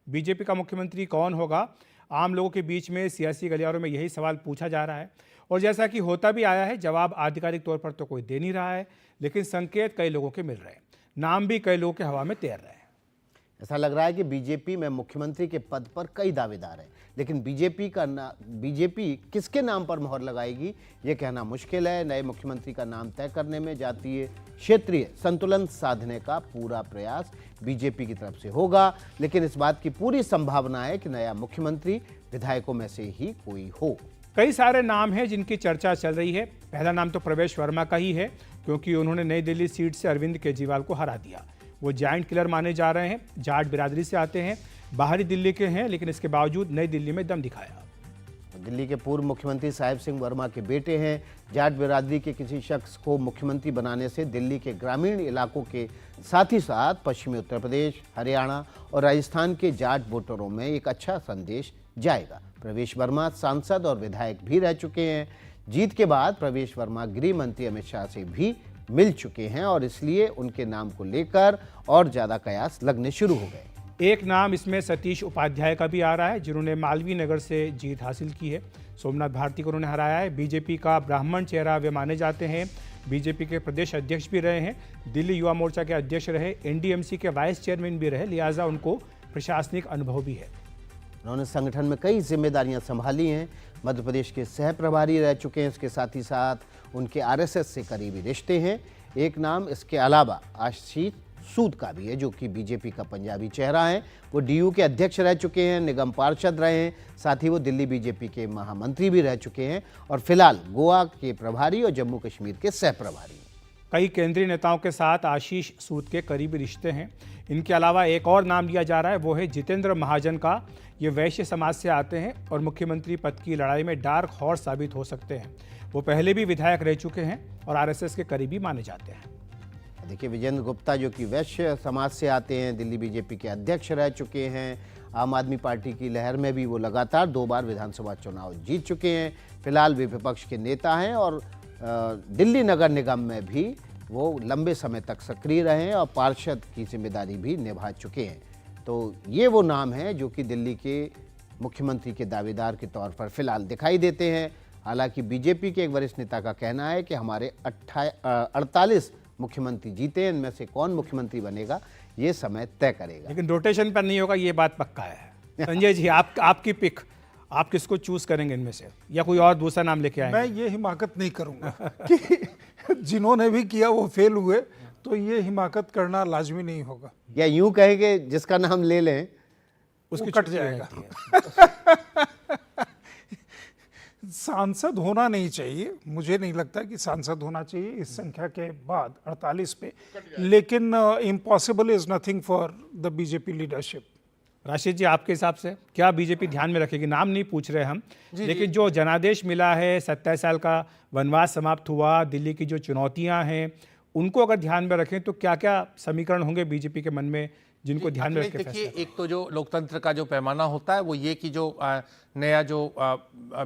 BJP का मुख्यमंत्री कौन होगा? आम लोगों के बीच में सियासी गलियारों में यही सवाल पूछा जा रहा है और जैसा कि होता भी आया है, जवाब आधिकारिक तौर पर तो कोई दे नहीं रहा है, लेकिन संकेत कई लोगों के मिल रहे हैं, नाम भी कई लोगों के हवा में तैर रहे हैं। ऐसा लग रहा है कि बीजेपी में मुख्यमंत्री के पद पर कई दावेदार हैं, लेकिन बीजेपी किसके नाम पर मोहर लगाएगी ये कहना मुश्किल है। नए मुख्यमंत्री का नाम तय करने में जातीय क्षेत्रीय संतुलन साधने का पूरा प्रयास बीजेपी की तरफ से होगा, लेकिन इस बात की पूरी संभावना है कि नया मुख्यमंत्री विधायकों में से ही कोई हो। कई सारे नाम हैं जिनकी चर्चा चल रही है। पहला नाम तो प्रवेश वर्मा का ही है, क्योंकि उन्होंने नई दिल्ली सीट से अरविंद केजरीवाल को हरा दिया। वो जायंट किलर माने जा रहे हैं, जाट बिरादरी से आते हैं, बाहरी दिल्ली के हैं, लेकिन इसके बावजूद नई दिल्ली में दम दिखाया। दिल्ली के पूर्व मुख्यमंत्री साहिब सिंह वर्मा के बेटे हैं। जाट बिरादरी के किसी शख्स को मुख्यमंत्री बनाने से दिल्ली के ग्रामीण इलाकों के साथ ही साथ पश्चिमी उत्तर प्रदेश, हरियाणा और राजस्थान के जाट वोटरों में एक अच्छा संदेश जाएगा। प्रवेश वर्मा सांसद और विधायक भी रह चुके हैं। जीत के बाद प्रवेश वर्मा गृह मंत्री अमित शाह से भी मिल चुके हैं और इसलिए उनके नाम को लेकर और ज्यादा कयास लगने शुरू हो गए। एक नाम इसमें सतीश उपाध्याय का भी आ रहा है, जिन्होंने मालवीय नगर से जीत हासिल की है। सोमनाथ भारती को उन्होंने हराया है। बीजेपी का ब्राह्मण चेहरा वे माने जाते हैं। बीजेपी के प्रदेश अध्यक्ष भी रहे हैं, दिल्ली युवा मोर्चा के अध्यक्ष रहे, एनडीएमसी के वाइस चेयरमैन भी रहे, लिहाजा उनको प्रशासनिक अनुभव भी है। उन्होंने संगठन में कई जिम्मेदारियां संभाली हैं। मध्य प्रदेश के सह प्रभारी रह चुके हैं। इसके साथ ही साथ उनके आरएसएस से करीबी रिश्ते हैं। एक नाम इसके अलावा आशीष सूद का भी है, जो कि बीजेपी का पंजाबी चेहरा है। वो डीयू के अध्यक्ष रह चुके हैं, निगम पार्षद रहे हैं, साथ ही वो दिल्ली बीजेपी के महामंत्री भी रह चुके हैं और फिलहाल गोवा के प्रभारी और जम्मू कश्मीर के सह प्रभारी। कई केंद्रीय नेताओं के साथ आशीष सूद के करीबी रिश्ते हैं। इनके अलावा एक और नाम लिया जा रहा है, वो है जितेंद्र महाजन का। ये वैश्य समाज से आते हैं और मुख्यमंत्री पद की लड़ाई में डार्क हॉर्स साबित हो सकते हैं। वो पहले भी विधायक रह चुके हैं और आरएसएस के करीबी माने जाते हैं। देखिए, विजेंद्र गुप्ता जो कि वैश्य समाज से आते हैं, दिल्ली बीजेपी के अध्यक्ष रह चुके हैं। आम आदमी पार्टी की लहर में भी वो लगातार 2 बार विधानसभा चुनाव जीत चुके हैं। फिलहाल वे विपक्ष के नेता हैं और दिल्ली नगर निगम में भी वो लंबे समय तक सक्रिय रहे हैं और पार्षद की जिम्मेदारी भी निभा चुके हैं। तो ये वो नाम हैं जो कि दिल्ली के मुख्यमंत्री के दावेदार के तौर पर फिलहाल दिखाई देते हैं। हालांकि बीजेपी के एक वरिष्ठ नेता का कहना है कि हमारे 48 मुख्यमंत्री जीते, इनमें से कौन मुख्यमंत्री बनेगा ये समय तय करेगा, लेकिन रोटेशन पर नहीं होगा, ये बात पक्का है। संजय जी, आपकी पिक, आप किसको चूज करेंगे इनमें से, या कोई और दूसरा नाम लेके आएंगे? मैं ये हिमाकत नहीं करूंगा कि जिन्होंने भी किया वो फेल हुए, तो ये हिमाकत करना लाजमी नहीं होगा। या यूं कहेंगे जिसका नाम ले लें उसकी कट जाएगा। सांसद होना नहीं चाहिए, मुझे नहीं लगता कि सांसद होना चाहिए इस संख्या के बाद 48 पे, लेकिन impossible is nothing for the BJP leadership. Rashid ji, आपके हिसाब से क्या बीजेपी ध्यान में रखेगी? नाम नहीं पूछ रहे हम, लेकिन जो जनादेश मिला है, 27 साल का वनवास समाप्त हुआ, दिल्ली की जो चुनौतियां हैं, उनको अगर ध्यान में रखें तो क्या क्या समीकरण होंगे बीजेपी के मन में जिनको ध्यान में रखें? देखिए, एक तो जो लोकतंत्र का जो पैमाना होता है वो ये कि जो नया जो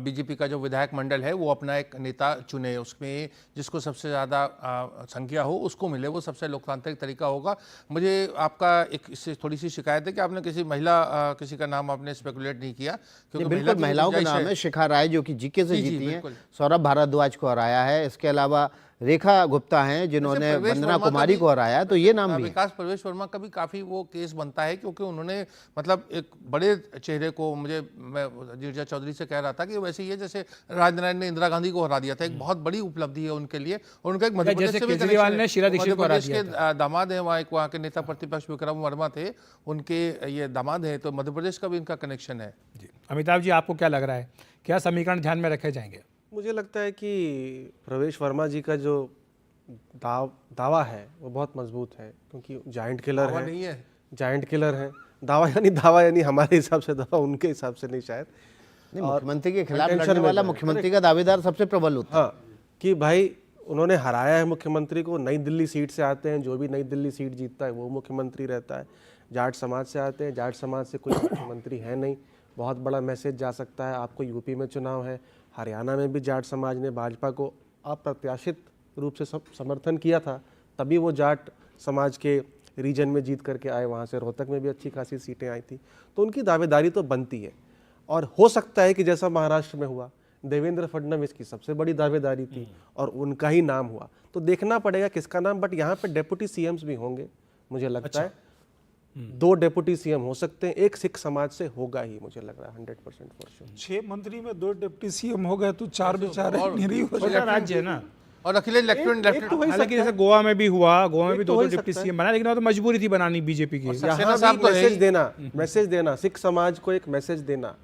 बीजेपी का जो विधायक मंडल है वो अपना एक नेता चुने, उसमें जिसको सबसे ज़्यादा संख्या हो उसको मिले, वो सबसे लोकतांत्रिक तरीका होगा। मुझे आपका एक इससे थोड़ी सी शिकायत है कि आपने किसी महिला किसी का नाम आपने स्पेकुलेट नहीं किया, क्योंकि बिल्कुल महिलाओं का नाम है। शिखा राय जो कि जीके से जीती हैं, सौरभ भारद्वाज को हराया है। इसके अलावा रेखा गुप्ता हैं जिन्होंने वंदना कुमारी को हराया, तो ये नाम भी विकास प्रवेश वर्मा का भी काफी वो केस बनता है, क्योंकि उन्होंने मतलब एक बड़े चेहरे को, मैं गिरिजा चौधरी से कह रहा था कि वैसे ये जैसे राजनारायण ने इंदिरा गांधी को हरा दिया था, एक बहुत बड़ी उपलब्धि है उनके लिए। और उनका एक मध्य प्रदेश से भी केजरीवाल ने शीला दीक्षित को हरा दिया के दामाद है, वहाँ के नेता प्रतिपक्ष विक्रम वर्मा थे, उनके ये दामाद है, तो मध्य प्रदेश का भी इनका कनेक्शन है। अमिताभ जी, आपको क्या लग रहा है, क्या समीकरण ध्यान में रखे जाएंगे? मुझे लगता है कि प्रवेश वर्मा जी का जो दावा है वो बहुत मजबूत है, क्योंकि जायंट किलर है, जायंट किलर है। दावा यानी हमारे हिसाब से दावा, उनके हिसाब से नहीं शायद। मुख्यमंत्री के खिलाफ लड़ने वाला मुख्यमंत्री का दावेदार सबसे प्रबल होता है। हाँ, कि भाई उन्होंने हराया है मुख्यमंत्री को, नई दिल्ली सीट से आते हैं, जो भी नई दिल्ली सीट जीतता है वो मुख्यमंत्री रहता है। जाट समाज से आते हैं, जाट समाज से कोई मुख्यमंत्री है नहीं, बहुत बड़ा मैसेज जा सकता है। आपको यूपी में चुनाव है, हरियाणा में भी जाट समाज ने भाजपा को अप्रत्याशित रूप से समर्थन किया था, तभी वो जाट समाज के रीजन में जीत करके आए, वहाँ से रोहतक में भी अच्छी खासी सीटें आई थी, तो उनकी दावेदारी तो बनती है। और हो सकता है कि जैसा महाराष्ट्र में हुआ, देवेंद्र फडणवीस की सबसे बड़ी दावेदारी थी और उनका ही नाम हुआ, तो देखना पड़ेगा किसका नाम। बट यहाँ पे डेप्यूटी सीएम्स भी होंगे, मुझे लगता है 2 डेप्यूटी सीएम हो सकते हैं, एक सिख समाज से होगा ही, मुझे लग रहा है 100% फॉर श्योर। 6 मंत्री में 2 डिप्टी सीएम हो गए तो 4 बेचारे निरीह हो छोटा राज्य है ना। और अखिलेश लेफ्टिनेंट हालांकि जैसे गोवा में भी हुआ, गोवा में भी तो 2 हो ही डिप्टी सकता है। सीएम बना, लेकिन वो तो मजबूरी थी बनानी बीजेपी की। यहाँ साहब भी तो है मैसेज देना सिख समाज को एक मैसेज देना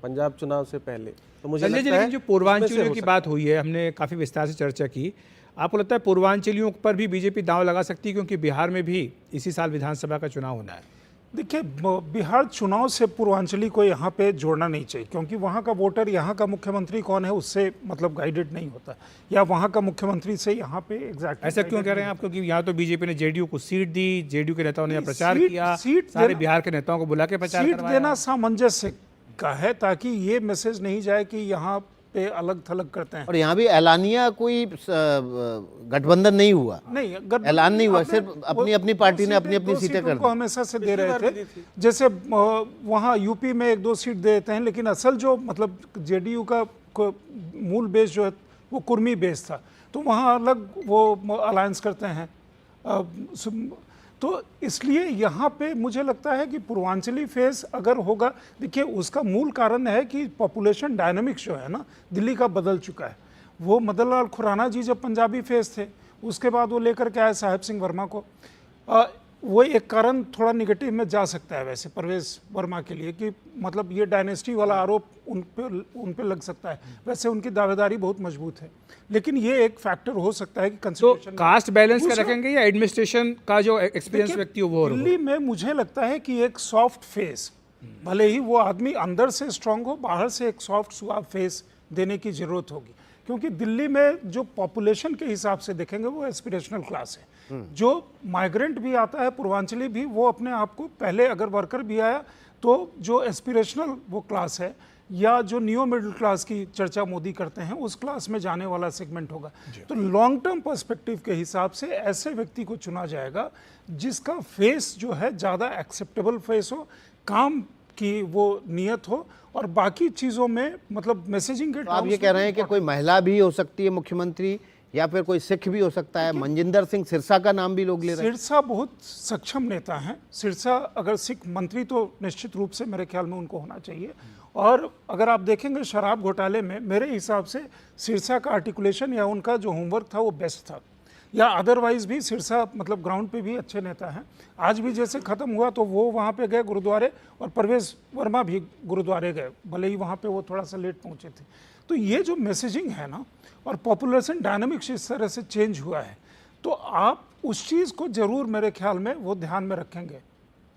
पंजाब चुनाव से पहले, तो मुझे संजय जी, लगता है लेकिन जो उसमें से पूर्वांचलियों हो की सकता बात हुई है, हमने काफ़ी विस्तार से चर्चा की, आपको लगता है पूर्वांचलियों पर भी बीजेपी दांव लगा सकती है, क्योंकि बिहार में भी इसी साल विधानसभा का चुनाव होना है? देखिए, बिहार चुनाव से पूर्वांचली को यहाँ पे जोड़ना नहीं चाहिए, क्योंकि वहाँ का वोटर यहाँ का मुख्यमंत्री कौन है उससे मतलब गाइडेड नहीं होता, या वहाँ का मुख्यमंत्री से यहाँ पे एग्जैक्ट। ऐसा क्यों कह रहे हैं आप? क्योंकि यहाँ तो बीजेपी ने जेडीयू को सीट दी, जेडीयू के नेताओं ने यहाँ प्रचार किया, सारे बिहार के नेताओं को बुला के प्रचार सीट करवाया। देना सामंजस्य का है, ताकि ये मैसेज नहीं जाए कि यहाँ पे अलग थलग करते हैं। और यहाँ भी ऐलानिया कोई गठबंधन नहीं हुआ, नहीं, ऐलान नहीं हुआ, सिर्फ अपनी अपनी पार्टी ने अपनी अपनी सीटें कर को दी। हमेशा से दे रहे थे। जैसे वहाँ यूपी में 1-2 सीट दे देते हैं, लेकिन असल जो मतलब जेडीयू का मूल बेस जो है वो कुर्मी बेस था, तो वहाँ अलग वो अलायंस करते हैं। तो इसलिए यहाँ पे मुझे लगता है कि पूर्वांचली फेस अगर होगा, देखिए उसका मूल कारण है कि पॉपुलेशन डायनामिक्स जो है ना दिल्ली का बदल चुका है। वो मदन लाल खुराना जी जब पंजाबी फेस थे, उसके बाद वो लेकर के आए साहेब सिंह वर्मा को, वो एक कारण थोड़ा निगेटिव में जा सकता है वैसे परवेज वर्मा के लिए, कि मतलब ये डायनेस्टी वाला आरोप उन पे लग सकता है। वैसे उनकी दावेदारी बहुत मजबूत है, लेकिन ये एक फैक्टर हो सकता है कि तो कंसिडरेशन कास्ट बैलेंस का रखेंगे या एडमिनिस्ट्रेशन का जो एक्सपीरियंस व्यक्ति हो वो और हो? दिल्ली में मुझे लगता है कि एक सॉफ्ट फेस, भले ही वो आदमी अंदर से स्ट्रांग हो, बाहर से एक सॉफ्ट सुहाव फेस देने की जरूरत होगी, क्योंकि दिल्ली में जो पॉपुलेशन के हिसाब से देखेंगे वो एस्पिरेशनल क्लास है। जो माइग्रेंट भी आता है पूर्वांचली भी, वो अपने आप को पहले अगर वर्कर भी आया तो जो एस्पिरेशनल वो क्लास है, या जो नियो मिडिल क्लास की चर्चा मोदी करते हैं उस क्लास में जाने वाला सेगमेंट होगा। तो लॉन्ग टर्म पर्सपेक्टिव के हिसाब से ऐसे व्यक्ति को चुना जाएगा जिसका फेस जो है ज़्यादा एक्सेप्टेबल फेस हो, काम की वो नियत हो, और बाकी चीज़ों में मतलब मैसेजिंग के। तो आप ये कह रहे हैं कि कोई महिला भी हो सकती है मुख्यमंत्री, या फिर कोई सिख भी हो सकता है? मनजिंदर सिंह सिरसा का नाम भी लोग ले रहे हैं। सिरसा बहुत सक्षम नेता हैं। सिरसा अगर सिख मंत्री तो निश्चित रूप से मेरे ख्याल में उनको होना चाहिए। और अगर आप देखेंगे शराब घोटाले में मेरे हिसाब से सिरसा का आर्टिकुलेशन या उनका जो होमवर्क था वो बेस्ट था, या अदरवाइज भी सिरसा मतलब ग्राउंड पे भी अच्छे नेता हैं। आज भी जैसे ख़त्म हुआ तो वो वहाँ पे गए गुरुद्वारे, और परवेज वर्मा भी गुरुद्वारे गए, भले ही वहाँ पे वो थोड़ा सा लेट पहुँचे थे। तो ये जो मैसेजिंग है ना, और पॉपुलेशन डायनामिक्स इस तरह से चेंज हुआ है, तो आप उस चीज़ को ज़रूर मेरे ख्याल में वो ध्यान में रखेंगे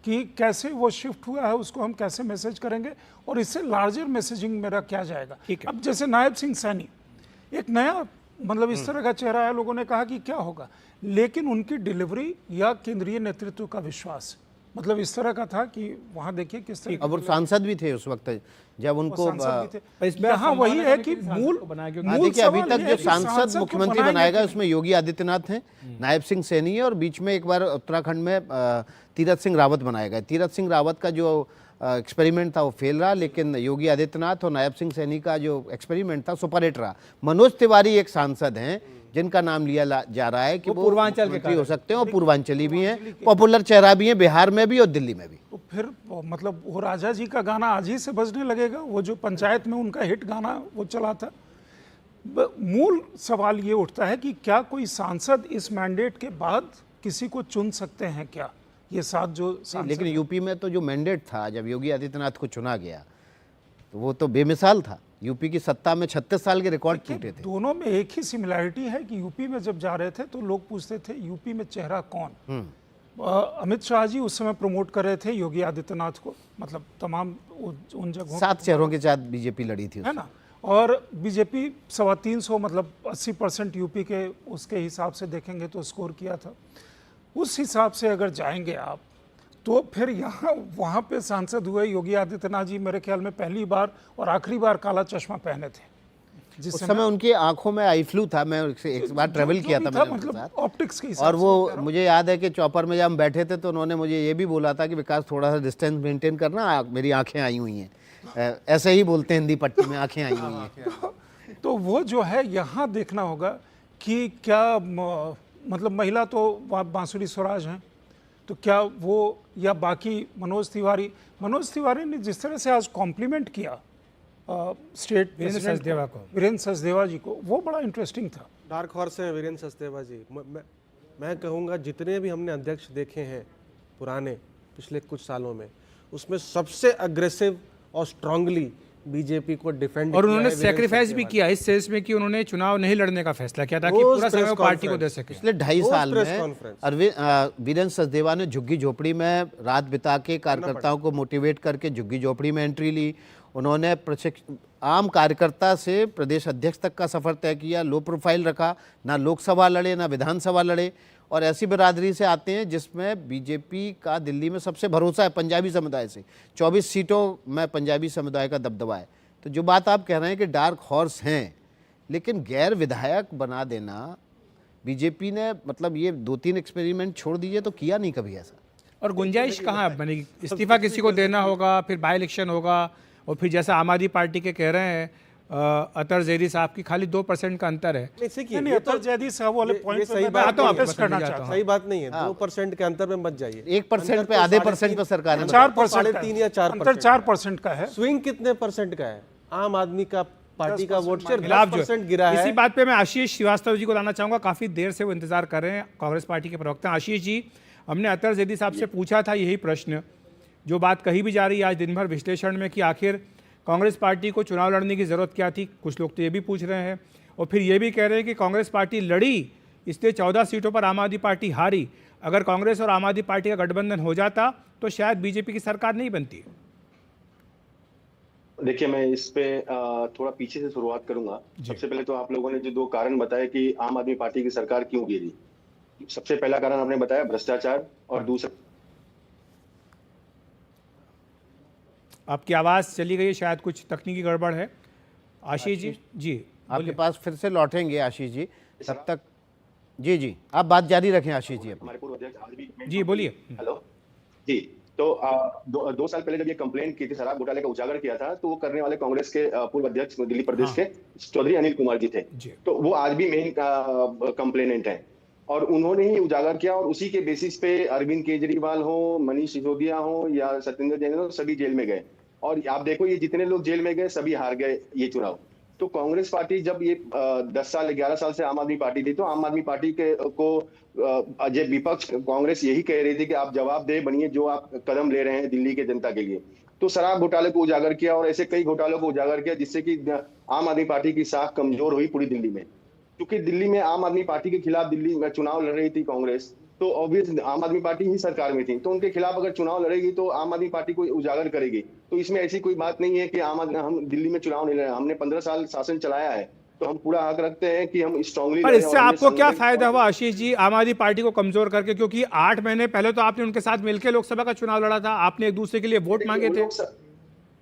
कि कैसे वो शिफ्ट हुआ है, उसको हम कैसे मैसेज करेंगे, और इससे लार्जर मैसेजिंग मेरा क्या जाएगा। अब जैसे नायब सिंह सैनी एक नया मतलब इस तरह का चेहरा है, लोगों ने कहा कि क्या होगा, लेकिन उनकी डिलीवरी या केंद्रीय नेतृत्व का विश्वास मतलब इस तरह का था कि वहाँ देखिए किस तरह। अब वो सांसद भी थे उस वक्त जब उनको यहाँ वही है कि मूल देखिए अभी तक जो सांसद मुख्यमंत्री बनाएगा उसमें योगी आदित्यनाथ हैं, नायब सिंह सैनी है, और बीच में एक बार उत्तराखंड में तीरथ सिंह रावत बनाया गया। तीरथ सिंह रावत का जो एक्सपेरिमेंट था वो फेल रहा, लेकिन योगी आदित्यनाथ और नायब सिंह सैनी का जो एक्सपेरिमेंट था सुपर हिट रहा। मनोज तिवारी एक सांसद हैं जिनका नाम लिया जा रहा है कि वो पूर्वांचल के हो सकते हैं, और पूर्वांचली भी हैं, पॉपुलर चेहरा भी हैं बिहार में भी और दिल्ली में भी। तो फिर मतलब वो राजा जी का गाना आज ही से बजने लगेगा, वो जो पंचायत में उनका हिट गाना वो चला था। मूल सवाल ये उठता है कि क्या कोई सांसद इस मैंडेट के बाद किसी को चुन सकते हैं क्या? ये 7 जो लेकिन यूपी में तो जो मैंडेट था जब योगी आदित्यनाथ को चुना गया तो वो तो बेमिसाल था। यूपी की सत्ता में 36 साल के रिकॉर्ड टूटे थे। दोनों में एक ही सिमिलैरिटी है कि यूपी में जब जा रहे थे तो लोग पूछते थे यूपी में चेहरा कौन। अमित शाह जी उस समय प्रमोट कर रहे थे योगी आदित्यनाथ को, मतलब तमाम उन जगहों 7 शहरों के साथ बीजेपी लड़ी थी है ना, और बीजेपी 325 मतलब 80% यूपी के उसके हिसाब से देखेंगे तो स्कोर किया था। उस हिसाब से अगर जाएंगे आप तो फिर यहाँ वहाँ पे सांसद हुए योगी आदित्यनाथ जी, मेरे ख्याल में पहली बार और आखिरी बार काला चश्मा पहने थे। उस समय उनकी आंखों में आई फ्लू था, मैं एक बार ट्रेवल किया था मैंने उनके मतलब साथ, ऑप्टिक्स के हिसाब और वो मुझे याद है कि चौपर में जब हम बैठे थे तो उन्होंने मुझे ये भी बोला था कि विकास थोड़ा सा डिस्टेंस मेंटेन करना, मेरी आंखें आई हुई हैं। ऐसे ही बोलते हैं हिंदी पट्टी में, आंखें आई हुई हैं। तो वो जो है यहाँ देखना होगा कि क्या मतलब महिला तो बांसुरी स्वराज हैं, तो क्या वो या बाकी मनोज तिवारी ने जिस तरह से आज कॉम्प्लीमेंट किया स्टेट वीरेंद्र प्रेसिडेंट सचदेवा को, वीरेंद्र सचदेवा जी को, वो बड़ा इंटरेस्टिंग था। डार्क हॉर्स हैं वीरेंद्र सचदेवा जी। मैं कहूँगा जितने भी हमने अध्यक्ष देखे हैं पुराने पिछले कुछ सालों में, उसमें सबसे अग्रेसिव और स्ट्रांगली बीजेपी को डिफेंड और उन्होंने सेक्रीफाइस भी किया इस सेंस में कि उन्होंने चुनाव नहीं लड़ने का फैसला किया ताकि पूरा समय वो पार्टी को दे सके। पिछले 2.5 साल में वीरेंद्र सचदेवा ने झुग्गी झोपड़ी में रात बिता के कार्यकर्ताओं को मोटिवेट करके झुग्गी झोपड़ी में एंट्री ली। उन्होंने आम कार्यकर्ता से प्रदेश अध्यक्ष तक का सफर तय किया, लो प्रोफाइल रखा, ना लोकसभा लड़े ना विधानसभा लड़े, और ऐसी बिरादरी से आते हैं जिसमें बीजेपी का दिल्ली में सबसे भरोसा है पंजाबी समुदाय से। 24 सीटों में पंजाबी समुदाय का दबदबा है। तो जो बात आप कह रहे हैं कि डार्क हॉर्स हैं, लेकिन गैर विधायक बना देना बीजेपी ने, मतलब ये 2-3 एक्सपेरिमेंट छोड़ दीजिए तो किया नहीं कभी ऐसा। और गुंजाइश कहाँ बनेगी? इस्तीफा किसी को देना होगा, फिर बाई इलेक्शन होगा, और फिर जैसा आम आदमी पार्टी के कह रहे हैं अतर जैदी साहब की खाली 2% का अंतर है। नहीं, अतर जैदी साहब वाले पॉइंट सही पे बात मैं तो वापस आपको करना समझ चाहता हूं। सही बात नहीं है। 2% के अंतर में मत जाइए। 1% पे, आधे % पे सरकार ने 4% 3 या 4% अंतर 4% का है। स्विंग कितने परसेंट का है? आम आदमी का पार्टी का वोट शेयर खिलाफ 10% गिरा है। इसी बात पे मैं आशीष श्रीवास्तव जी को लाना चाहूंगा, काफी देर से वो इंतजार कर रहे हैं, कांग्रेस पार्टी के प्रवक्ता। आशीष जी, हमने अतर जैदी साहब से पूछा था यही प्रश्न, जो बात कही भी जा रही है आज दिन भर विश्लेषण में, कि आखिर कांग्रेस पार्टी को चुनाव लड़ने की जरूरत क्या थी। कुछ लोग तो ये भी पूछ रहे हैं, और फिर ये भी कह रहे हैं कि कांग्रेस पार्टी लड़ी इसलिए 14 सीटों पर आम आदमी पार्टी हारी। अगर कांग्रेस और आम आदमी पार्टी का गठबंधन हो जाता तो शायद बीजेपी की सरकार नहीं बनती। देखिए, मैं इस पे थोड़ा पीछे से शुरुआत करूंगा। सबसे पहले तो आप लोगों ने जो 2 कारण बताए कि आम आदमी पार्टी की सरकार क्यों गिरी, सबसे पहला कारण आपने बताया भ्रष्टाचार, और दूसरा आपकी आवाज़ चली गई, शायद कुछ तकनीकी गड़बड़ है। आशीष जी, जी आपके पास फिर से लौटेंगे आशीष जी, तब तक जी आप बात जारी रखें आशीष जी। हमारे पूर्व अध्यक्ष आज भी जी बोलिए। हेलो जी। तो 2 साल पहले जब ये कंप्लेंट की थी, शराब घोटाले का उजागर किया था, तो वो करने वाले कांग्रेस के पूर्व अध्यक्ष दिल्ली प्रदेश के चौधरी अनिल कुमार जी थे। तो वो आज भी मेन कंप्लेनेंट हैं, और उन्होंने ही उजागर किया, और उसी के बेसिस पे अरविंद केजरीवाल हो, मनीष सिसोदिया हो या सत्येंद्र जैन हो, सभी जेल में गए। और आप देखो, ये जितने लोग जेल में गए सभी हार गए ये चुनाव। तो कांग्रेस पार्टी जब ये 10 साल 11 साल से आम आदमी पार्टी थी, तो आम आदमी पार्टी के को जब विपक्ष कांग्रेस यही कह रही थी कि आप जवाबदेह बनिए जो आप कदम ले रहे हैं दिल्ली के जनता के लिए। तो शराब घोटाले को उजागर किया, और ऐसे कई घोटालों को उजागर किया, जिससे कि आम आदमी पार्टी की साख कमजोर हुई पूरी दिल्ली में। क्योंकि दिल्ली में आम आदमी पार्टी के खिलाफ दिल्ली में चुनाव लड़ रही थी कांग्रेस, तो ऑब्वियस आम आदमी पार्टी ही सरकार में थी, तो उनके खिलाफ अगर चुनाव लड़ेगी तो आम आदमी पार्टी को उजागर करेगी। तो इसमें ऐसी कोई बात नहीं है कि हम दिल्ली में चुनाव नहीं लड़ रहे। हमने 15 साल शासन चलाया है, तो हम पूरा हक रखते हैं कि हम स्ट्रांगली। पर इससे आपको क्या फायदा हुआ आशीष जी, आम आदमी पार्टी को कमजोर करके? क्योंकि 8 महीने पहले तो आपने उनके साथ मिलकर लोकसभा का चुनाव लड़ा था, आपने एक दूसरे के लिए वोट मांगे थे।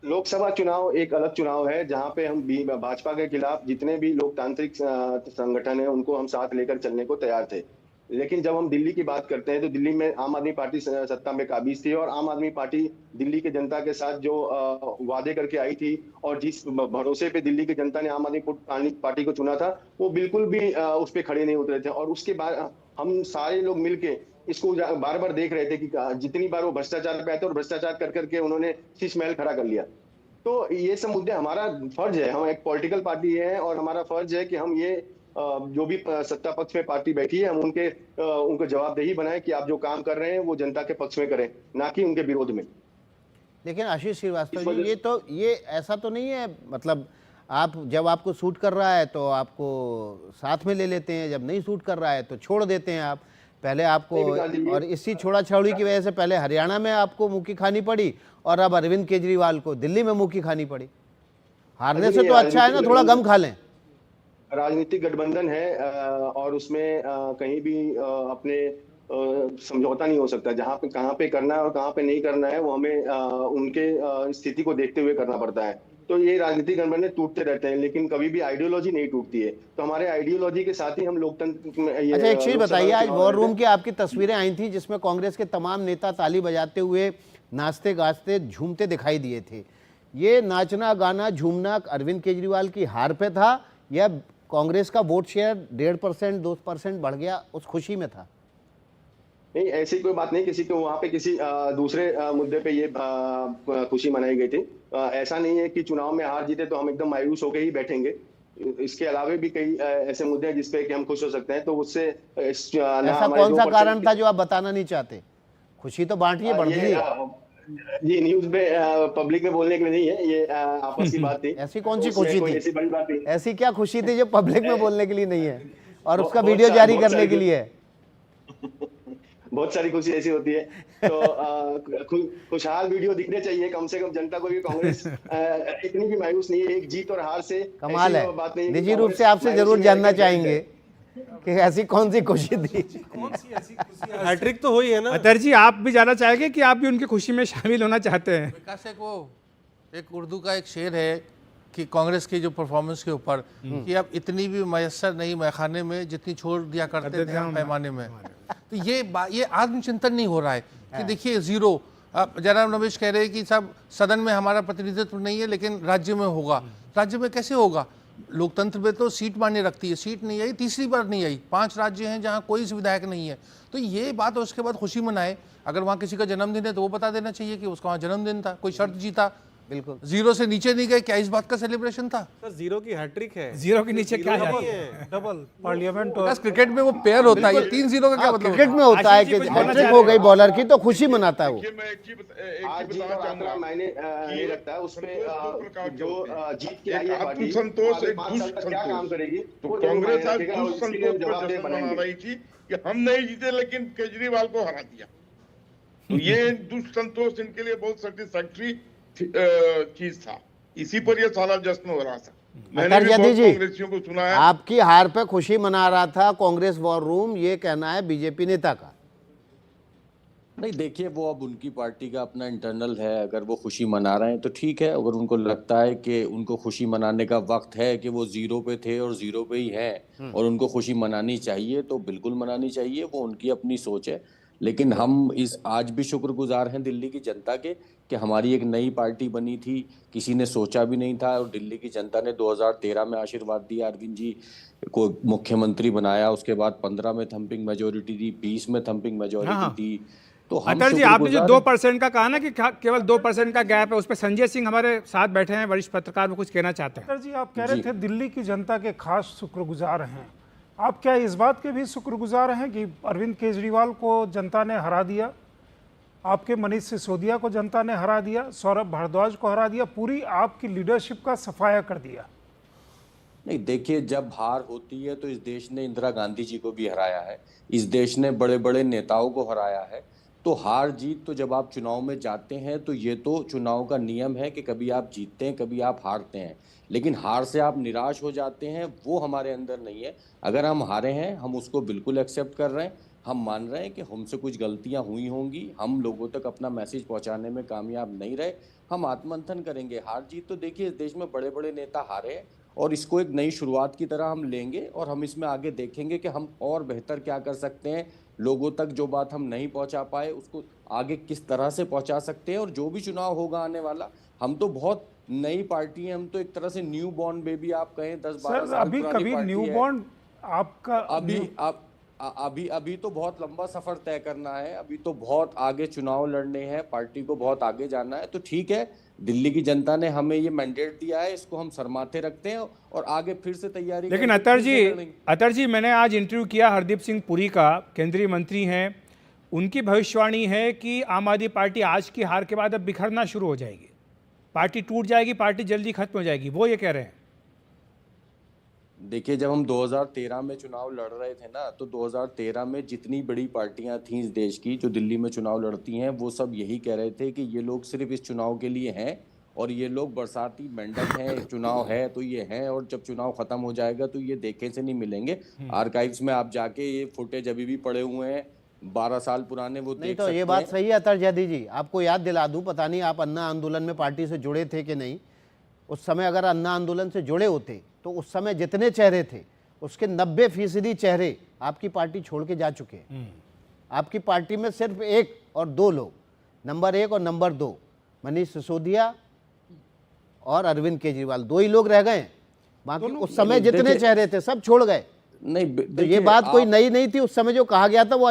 लोकसभा चुनाव एक अलग चुनाव है, जहां पे हम भाजपा के खिलाफ जितने भी लोकतांत्रिक संगठन है उनको हम साथ लेकर चलने को तैयार थे। लेकिन जब हम दिल्ली की बात करते हैं, तो दिल्ली में आम आदमी पार्टी सत्ता में काबिज थी, और आम आदमी पार्टी दिल्ली के जनता के साथ जो वादे करके आई थी, और जिस भरोसे पे दिल्ली की जनता ने आम आदमी पार्टी को चुना था, वो बिल्कुल भी उस पर खड़े नहीं उतरे थे। और उसके बाद हम सारे लोग मिलके इसको बार बार देख रहे थे कि जितनी बार वो भ्रष्टाचार पे आए थे, और भ्रष्टाचार कर करके उन्होंने शीश महल खड़ा कर लिया। तो ये सब मुद्दे, हमारा फर्ज है, हम एक पॉलिटिकल पार्टी है, और हमारा फर्ज है कि हम ये जो भी सत्ता पक्ष में पार्टी बैठी है, हम उनको जवाबदेही बनाएं कि आप जो काम कर रहे हैं वो जनता के पक्ष में करें, ना कि उनके विरोध में। लेकिन आशीष श्रीवास्तव जी, ये ऐसा तो नहीं है, मतलब आप जब आपको सूट कर रहा है तो आपको साथ में ले लेते हैं, जब नहीं सूट कर रहा है तो छोड़ देते हैं आप। पहले आपको, और इसी छोड़ा छावड़ी की वजह से पहले हरियाणा में आपको मुँह की खानी पड़ी, और अब अरविंद केजरीवाल को दिल्ली में मुँह की खानी पड़ी। हारने से तो अच्छा है ना, थोड़ा गम खा लें। राजनीतिक गठबंधन है, और उसमें कहीं भी अपने समझौता नहीं हो सकता। जहाँ पे कहाँ पे करना है और कहाँ पे नहीं करना है वो हमें उनके स्थिति को देखते हुए करना पड़ता है। तो ये राजनीतिक गठबंधन टूटते रहते हैं, लेकिन कभी भी आइडियोलॉजी नहीं टूटती है। तो हमारे आइडियोलॉजी के साथ ही हम लोकतंत्र में अच्छा, एक चीज लोकसभा बताइए, आज चुनाव वॉर लड़ते हैं। रूम की आपकी तस्वीरें आई थी जिसमें कांग्रेस के तमाम नेता ताली बजाते हुए, नाचते गाजते, झूमते दिखाई दिए थे। ये नाचना गाना झूमना अरविंद केजरीवाल की हार पे था या कांग्रेस का वोट शेयर 1.5% 2% बढ़ गया उस खुशी में था? नहीं, ऐसी कोई बात नहीं। किसी को वहां पे किसी दूसरे मुद्दे पे ये खुशी मनाई गई थी। ऐसा नहीं है कि चुनाव में हार जीते तो हम एकदम मायूस होकर ही बैठेंगे। इसके अलावा भी कई ऐसे मुद्दे हैं जिसपे कि हम खुश हो सकते हैं। तो उससे ऐसा कौन सा कारण था जो आप बताना नहीं चाहते? खुशी तो बांटिए, बढ़ती है। ये न्यूज में पब्लिक में बोलने के लिए नहीं है, ये आपस की बात थी। ऐसी कौन सी उसमें खुशी कोई थी? ऐसी बड़ी बात नहीं। ऐसी क्या खुशी थी जो पब्लिक में बोलने के लिए नहीं है और उसका बहुत वीडियो सारी- जारी बहुत करने सारी- के लिए है? बहुत सारी खुशी ऐसी होती है। तो खुशहाल वीडियो दिखने चाहिए कम से कम जनता को भी। कांग्रेस इतनी भी मायूस नहीं है एक जीत और हार से। कमाल ऐसी है। बात नहीं है कि निजी रूप कांग्रेस से आपसे मायूसी जरूर में जानना लेकर चाहेंगे कि ऐसी कौन सी खुशी थी। हैट्रिक तो हुई है ना। अतर जी, आप भी जाना चाहेंगे कि आप भी उनकी खुशी में शामिल होना चाहते हैं? विकास एक उर्दू का एक शेर है कि कांग्रेस की जो परफॉर्मेंस के ऊपर कि अब इतनी भी मैसर नहीं मैखाने में जितनी छोड़ दिया करते थे हम पैमाने में। तो ये आत्मचिंतन नहीं हो रहा है कि देखिए जीरो। अब जनाब रमेश कह रहे हैं कि साहब सदन में हमारा प्रतिनिधित्व नहीं है लेकिन राज्य में होगा। राज्य में कैसे होगा? लोकतंत्र में तो सीट मायने रखती है। सीट नहीं आई, तीसरी बार नहीं आई। 5 राज्य हैं जहां कोई विधायक नहीं है। तो ये बात और उसके बाद खुशी मनाए। अगर वहां किसी का जन्मदिन है तो वो बता देना चाहिए कि उसका वहां जन्मदिन था, कोई शर्त जीता। बिल्कुल। जीरो से नीचे नहीं गए, क्या इस बात का सेलिब्रेशन था? सर जीरो की हैट्रिक है। जीरो के नीचे क्या है? डबल पार्लियामेंट और बस क्रिकेट में वो पेयर होता है, ये 3 जीरो का क्या मतलब क्रिकेट होता में होता है आशीष जी कि कुछ बोलना हैट्रिक चाह हो रहे गई बॉलर की तो खुशी मनाता है वो। देखिए, मैं एक चीज आज जीत बताना और चाहूंगा आंकड़ा मायने नहीं रखता है। उसमें दो प्रकार के जो होते हैं। जीत के आई एक है पार्टी, आत्मसंतोष, आगे एक 5 साल तक क्या काम दुष्संतोष। करेगी तो वो जरूर कांग्रेस मायने आज रखेगा और इसके लिए दुष्संतोष पर जवाबदेह जश्न मना बनाएंगे। रही थी कि हम नहीं जीते लेकिन केजरीवाल को हरा दिया। तो ये दुष्संतोष इनके लिए बहुत सेटिस्फैक्टरी चीज था। इसी पर ये सारा जश्न हो रहा था। मैंने भी अतर्यति बहुत जी, कांग्रेसियों को सुना है। आपकी हार पे खुशी मना रहा था कांग्रेस वॉर रूम, ये कहना है बीजेपी नेता का। नहीं देखिए, वो अब उनकी पार्टी का अपना इंटरनल है। अगर वो खुशी मना रहे हैं तो ठीक है। अगर उनको लगता है कि उनको खुशी मनाने का वक्त है कि वो जीरो पे थे और जीरो पे ही हैं और उनको खुशी मनानी चाहिए तो बिल्कुल मनानी चाहिए। वो उनकी अपनी सोच है। लेकिन हम इस आज भी शुक्रगुजार हैं दिल्ली की जनता के कि हमारी एक नई पार्टी बनी थी। किसी ने सोचा भी नहीं था और दिल्ली की जनता ने 2013 में आशीर्वाद दिया, अरविंद जी को मुख्यमंत्री बनाया। उसके बाद 15 में थम्पिंग मेजोरिटी दी, 20 में थम्पिंग मेजोरिटी दी। तो हम अतर जी, आपने जो शुक्रगुजार 2% का कहा ना कि केवल 2% का गैप है, उस पर संजय सिंह हमारे साथ बैठे हैं, वरिष्ठ पत्रकार, वो कुछ कहना चाहते हैं। सर जी, आप कह रहे थे दिल्ली की जनता के खास शुक्रगुजार हैं। आप क्या इस बात के भी शुक्रगुजार हैं कि अरविंद केजरीवाल को जनता ने हरा दिया, आपके मनीष सिसोदिया को जनता ने हरा दिया, सौरभ भारद्वाज को हरा दिया, पूरी आपकी लीडरशिप का सफाया कर दिया? नहीं देखिए, जब हार होती है तो इस देश ने इंदिरा गांधी जी को भी हराया है, इस देश ने बड़े बड़े नेताओं को हराया है। तो हार जीत तो जब आप चुनाव में जाते हैं तो ये तो चुनाव का नियम है कि कभी आप जीतते हैं कभी आप हारते हैं। लेकिन हार से आप निराश हो जाते हैं, वो हमारे अंदर नहीं है। अगर हम हारे हैं हम उसको बिल्कुल एक्सेप्ट कर रहे हैं। हम मान रहे हैं कि हमसे कुछ गलतियां हुई होंगी, हम लोगों तक अपना मैसेज पहुंचाने में कामयाब नहीं रहे। हम आत्ममंथन करेंगे। हार जीत तो देखिए, इस देश में बड़े बड़े नेता हारे हैं और इसको एक नई शुरुआत की तरह हम लेंगे और हम इसमें आगे देखेंगे कि हम और बेहतर क्या कर सकते हैं। लोगों तक जो बात हम नहीं पहुंचा पाए उसको आगे किस तरह से पहुंचा सकते हैं। और जो भी चुनाव होगा आने वाला, हम तो बहुत नई पार्टी है। हम तो एक तरह से न्यू बॉर्न बेबी आप कहें, 10-12 सर साल अभी पुरानी कभी पार्टी न्यू है। बॉर्न आपका अभी तो बहुत लंबा सफर तय करना है। अभी तो बहुत आगे चुनाव लड़ने हैं, पार्टी को बहुत आगे जाना है। तो ठीक है, दिल्ली की जनता ने हमें ये मैंडेट दिया है, इसको हम सरमाथे रखते हैं और आगे फिर से तैयारी लेकिन करके अतर फिर से जी, लड़ेंगे। मैंने आज इंटरव्यू किया हरदीप सिंह पुरी का, केंद्रीय मंत्री हैं। उनकी भविष्यवाणी है कि आम आदमी पार्टी आज की हार के बाद अब बिखरना शुरू हो जाएगी, पार्टी टूट जाएगी, पार्टी जल्दी खत्म हो जाएगी। वो ये कह रहे हैं। देखिए, जब हम 2013 में चुनाव लड़ रहे थे ना, तो 2013 में जितनी बड़ी पार्टियां थीं इस देश की जो दिल्ली में चुनाव लड़ती हैं, वो सब यही कह रहे थे कि ये लोग सिर्फ इस चुनाव के लिए हैं और ये लोग बरसाती मेंढक हैं। चुनाव है तो ये हैं और जब चुनाव खत्म हो जाएगा तो ये देखे से नहीं मिलेंगे। आर्काइव्स में आप जाके ये फुटेज अभी भी पड़े हुए हैं। 12 साल पुराने वो नहीं देख तो सकते ये बात हैं। सही है अतर जैदी जी, आपको याद दिला दूं, पता नहीं आप अन्ना आंदोलन में पार्टी से जुड़े थे कि नहीं। उस समय अगर अन्ना आंदोलन से जुड़े होते तो उस समय जितने चेहरे थे उसके 90% चेहरे आपकी पार्टी छोड़ के जा चुके हैं। आपकी पार्टी में सिर्फ 1 और 2 लोग, नंबर 1 और नंबर 2, मनीष सिसोदिया और अरविंद केजरीवाल, 2 ही लोग रह गए। बाकी उस समय जितने चेहरे थे सब छोड़ गए। नहीं तो ये देखिए, बात कोई आप- नई नहीं थी, उस समय जो कहा गया था वो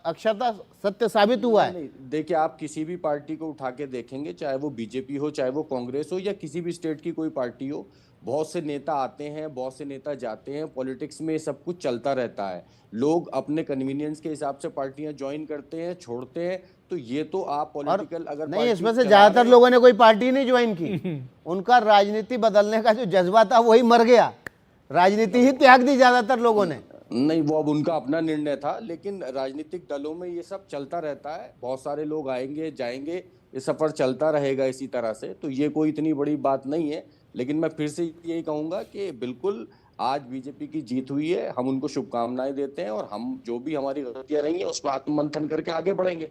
अक्षरता सत्य साबित हुआ है। नहीं, देखिए आप किसी भी पार्टी को उठा के देखेंगे, चाहे वो बीजेपी हो, चाहे वो कांग्रेस हो, या किसी भी स्टेट की कोई पार्टी हो, बहुत से नेता आते हैं, बहुत से नेता जाते हैं। पॉलिटिक्स में सब कुछ चलता रहता है। लोग अपने कन्वीनियंस के हिसाब से पार्टियां ज्वाइन करते हैं, छोड़ते हैं। तो ये तो आप और पॉलिटिकल अगर नहीं, पार्टी इसमें से चला ज्यादातर रहे- लोगों ने कोई पार्टी नहीं ज्वाइन की। उनका राजनीति बदलने का जो जज्बा था वही मर गया, राजनीति ही त्याग दी ज्यादातर लोगों ने। नहीं, वो अब उनका अपना निर्णय था, लेकिन राजनीतिक दलों में ये सब चलता रहता है। बहुत सारे लोग आएंगे जाएंगे, ये सफर चलता रहेगा इसी तरह से। तो ये कोई इतनी बड़ी बात नहीं है। लेकिन मैं फिर से यही कहूंगा कि बिल्कुल आज बीजेपी की जीत हुई है, हम उनको शुभकामनाएं देते हैं और हम जो भी हमारी गलतियां रही हैं उस पर आत्ममंथन करके आगे बढ़ेंगे।